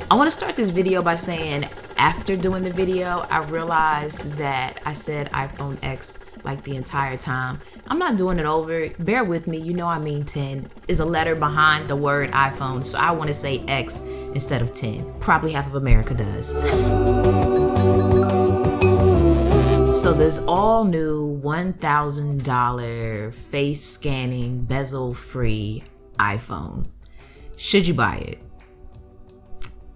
I want to start this video by saying after doing the video, I realized that I said iPhone X like the entire time. I'm not doing it over. Bear with me. You know I mean 10 is a letter behind the word iPhone, so I want to say X instead of 10. Probably half of America does. So this all new $1,000 face scanning bezel free iPhone. Should you buy it?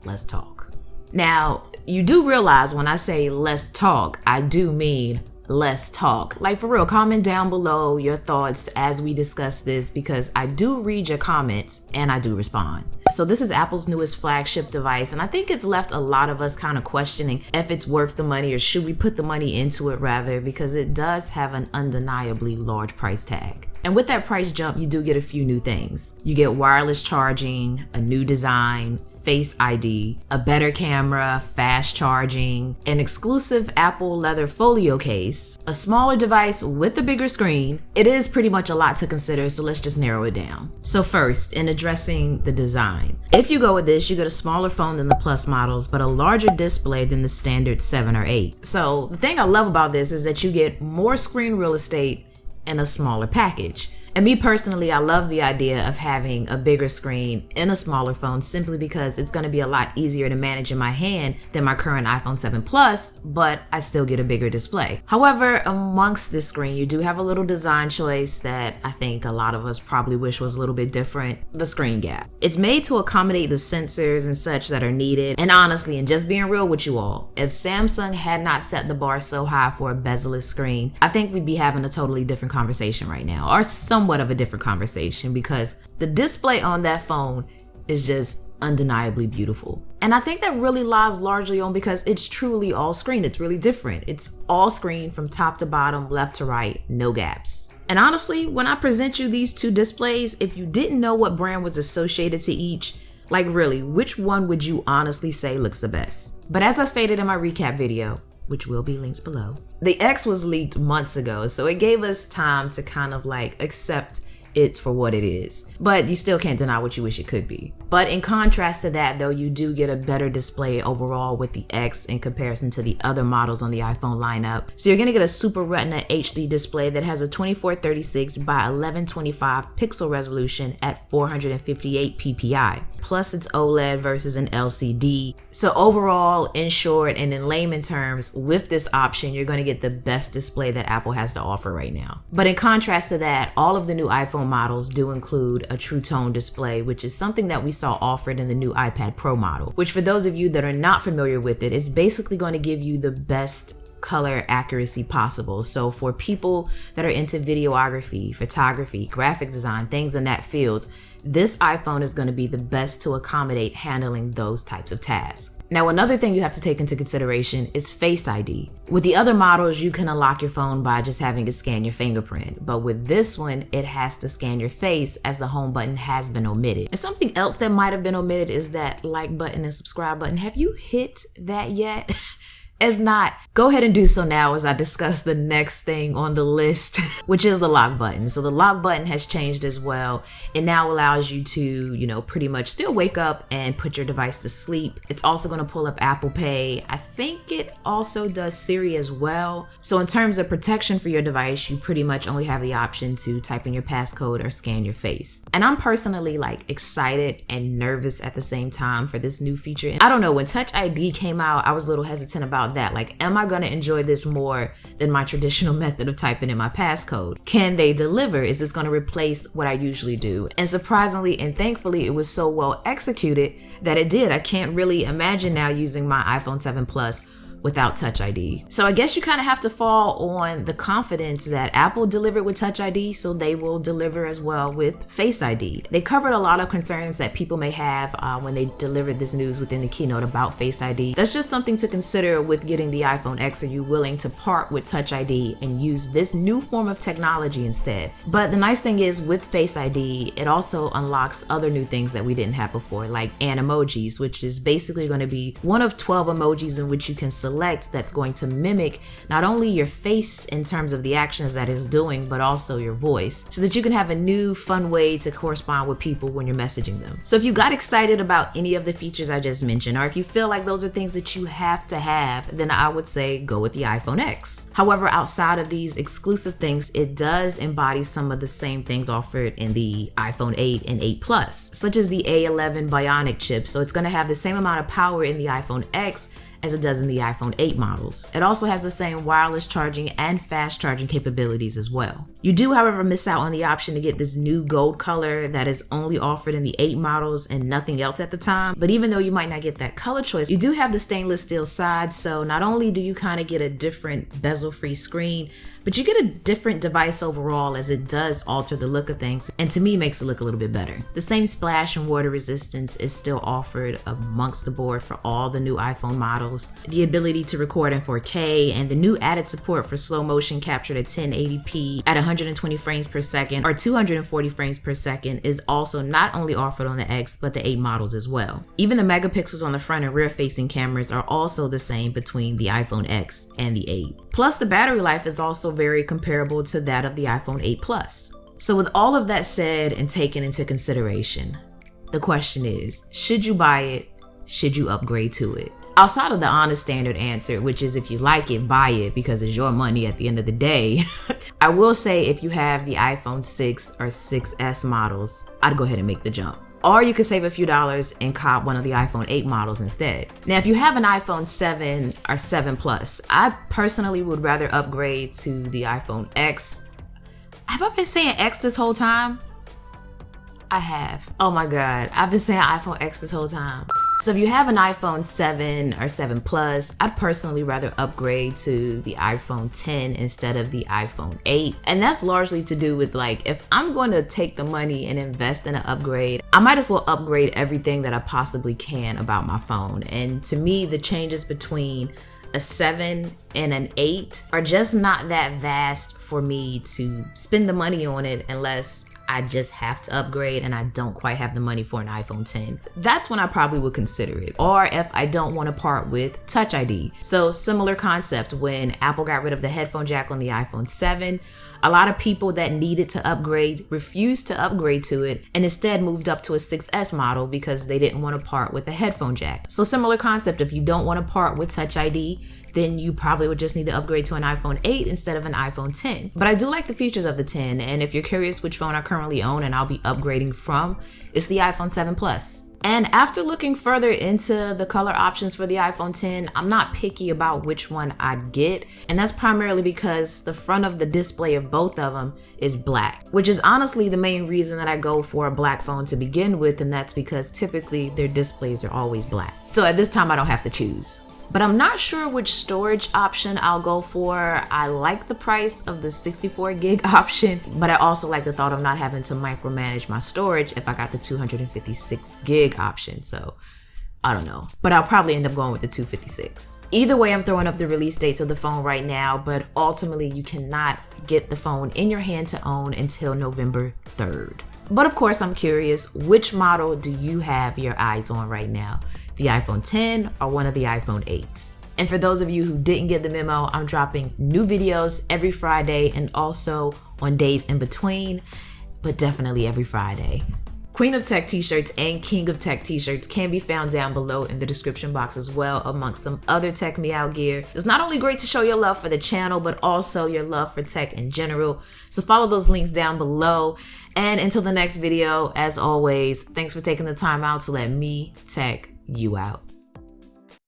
Let's talk. Now, you do realize when I say let's talk, I do mean let's talk. Like for real, comment down below your thoughts as we discuss this, because I do read your comments and I do respond. So this is Apple's newest flagship device, and I think it's left a lot of us kind of questioning if it's worth the money or should we put the money into it rather, because it does have an undeniably large price tag. And with that price jump, you do get a few new things. You get wireless charging, a new design, Face ID, a better camera, fast charging, an exclusive Apple leather folio case, a smaller device with a bigger screen. It is pretty much a lot to consider, so let's just narrow it down. So first, in addressing the design. If you go with this, you get a smaller phone than the Plus models, but a larger display than the standard 7 or 8. So the thing I love about this is that you get more screen real estate in a smaller package. And me personally, I love the idea of having a bigger screen in a smaller phone simply because it's going to be a lot easier to manage in my hand than my current iPhone 7 Plus, but I still get a bigger display. However, amongst this screen, you do have a little design choice that I think a lot of us probably wish was a little bit different: the screen gap. It's made to accommodate the sensors and such that are needed. And honestly, and just being real with you all, if Samsung had not set the bar so high for a bezel-less screen, I think we'd be having a totally different conversation right now, or somewhat of a different conversation, because the display on that phone is just undeniably beautiful. And I think that really lies largely on because it's truly all screen. It's really different. It's all screen from top to bottom, left to right, no gaps. And honestly, when I present you these two displays, if you didn't know what brand was associated to each, like really, which one would you honestly say looks the best? But as I stated in my recap video, which will be linked below, the X was leaked months ago, so it gave us time to kind of like accept it for what it is. But you still can't deny what you wish it could be. But in contrast to that though, you do get a better display overall with the X in comparison to the other models on the iPhone lineup. So you're gonna get a Super Retina HD display that has a 2436 by 1125 pixel resolution at 458 ppi. Plus it's OLED versus an LCD. So overall, in short and in layman terms, with this option, you're gonna get the best display that Apple has to offer right now. But in contrast to that, all of the new iPhone models do include a True Tone display, which is something that we saw offered in the new iPad Pro model, which for those of you that are not familiar with it, is basically going to give you the best color accuracy possible. So for people that are into videography, photography, graphic design, things in that field, this iPhone is going to be the best to accommodate handling those types of tasks. Now, another thing you have to take into consideration is Face ID. With the other models, you can unlock your phone by just having it scan your fingerprint. But with this one, it has to scan your face, as the home button has been omitted. And something else that might have been omitted is that like button and subscribe button. Have you hit that yet? If not, go ahead and do so now as I discuss the next thing on the list, which is the lock button. So the lock button has changed as well. It now allows you to, pretty much still wake up and put your device to sleep. It's also going to pull up Apple Pay. I think it also does Siri as well. So in terms of protection for your device, you pretty much only have the option to type in your passcode or scan your face. And I'm personally excited and nervous at the same time for this new feature. I don't know, when Touch ID came out, I was a little hesitant about that. Am I going to enjoy this more than my traditional method of typing in my passcode? Can they deliver? Is this going to replace what I usually do? And surprisingly and thankfully, it was so well executed that it did. I can't really imagine now using my iPhone 7 Plus without Touch ID. So I guess you kind of have to fall on the confidence that Apple delivered with Touch ID, so they will deliver as well with Face ID. They covered a lot of concerns that people may have when they delivered this news within the keynote about Face ID. That's just something to consider with getting the iPhone X. Are you willing to part with Touch ID and use this new form of technology instead? But the nice thing is with Face ID, it also unlocks other new things that we didn't have before, like Animojis, which is basically going to be one of 12 emojis in which you can select select that's going to mimic not only your face in terms of the actions that it's doing, but also your voice, so that you can have a new fun way to correspond with people when you're messaging them. So if you got excited about any of the features I just mentioned, or if you feel like those are things that you have to have, then I would say go with the iPhone X. However, outside of these exclusive things, it does embody some of the same things offered in the iPhone 8 and 8 Plus, such as the A11 Bionic chip. So it's going to have the same amount of power in the iPhone X as it does in the iPhone 8 models. It also has the same wireless charging and fast charging capabilities as well. You do, however, miss out on the option to get this new gold color that is only offered in the 8 models and nothing else at the time. But even though you might not get that color choice, you do have the stainless steel sides, so not only do you kind of get a different bezel-free screen, but you get a different device overall, as it does alter the look of things, and to me makes it look a little bit better. The same splash and water resistance is still offered amongst the board for all the new iPhone models. The ability to record in 4K and the new added support for slow motion captured at 1080p at 120 frames per second or 240 frames per second is also not only offered on the X, but the 8 models as well. Even the megapixels on the front and rear facing cameras are also the same between the iPhone X and the 8. Plus, the battery life is also very comparable to that of the iPhone 8 Plus. So with all of that said and taken into consideration, the question is, should you buy it? Should you upgrade to it? Outside of the honest standard answer, which is if you like it, buy it because it's your money at the end of the day, I will say if you have the iPhone 6 or 6S models, I'd go ahead and make the jump. Or you could save a few dollars and cop one of the iPhone 8 models instead. Now, if you have an iPhone 7 or 7 Plus, I personally would rather upgrade to the iPhone X. Have I been saying X this whole time? I have. Oh my God, I've been saying iPhone X this whole time. So if you have an iPhone 7 or 7 Plus, I'd personally rather upgrade to the iPhone 10 instead of the iPhone 8. And that's largely to do with, like, if I'm going to take the money and invest in an upgrade, I might as well upgrade everything that I possibly can about my phone. And to me, the changes between a 7 and an 8 are just not that vast for me to spend the money on it unless I just have to upgrade and I don't quite have the money for an iPhone 10. That's when I probably would consider it. Or if I don't want to part with Touch ID. So similar concept, when Apple got rid of the headphone jack on the iPhone 7, a lot of people that needed to upgrade refused to upgrade to it and instead moved up to a 6S model because they didn't want to part with the headphone jack. So similar concept, if you don't want to part with Touch ID, then you probably would just need to upgrade to an iPhone 8 instead of an iPhone 10. But I do like the features of the 10, and if you're curious which phone I currently own and I'll be upgrading from, it's the iPhone 7 Plus. And after looking further into the color options for the iPhone 10, I'm not picky about which one I'd get, and that's primarily because the front of the display of both of them is black, which is honestly the main reason that I go for a black phone to begin with, and that's because typically their displays are always black. So at this time I don't have to choose. But I'm not sure which storage option I'll go for. I like the price of the 64 gig option, but I also like the thought of not having to micromanage my storage if I got the 256 gig option. So I don't know, but I'll probably end up going with the 256. Either way, I'm throwing up the release dates of the phone right now, but ultimately you cannot get the phone in your hand to own until November 3rd. But of course, I'm curious, which model do you have your eyes on right now? The iPhone 10 or one of the iPhone 8s? And for those of you who didn't get the memo, I'm dropping new videos every Friday and also on days in between, but definitely every Friday. Queen of Tech t-shirts and King of Tech t-shirts can be found down below in the description box as well, amongst some other Tech Me Out gear. It's not only great to show your love for the channel, but also your love for tech in general. So follow those links down below. And until the next video, as always, thanks for taking the time out to let me tech you out.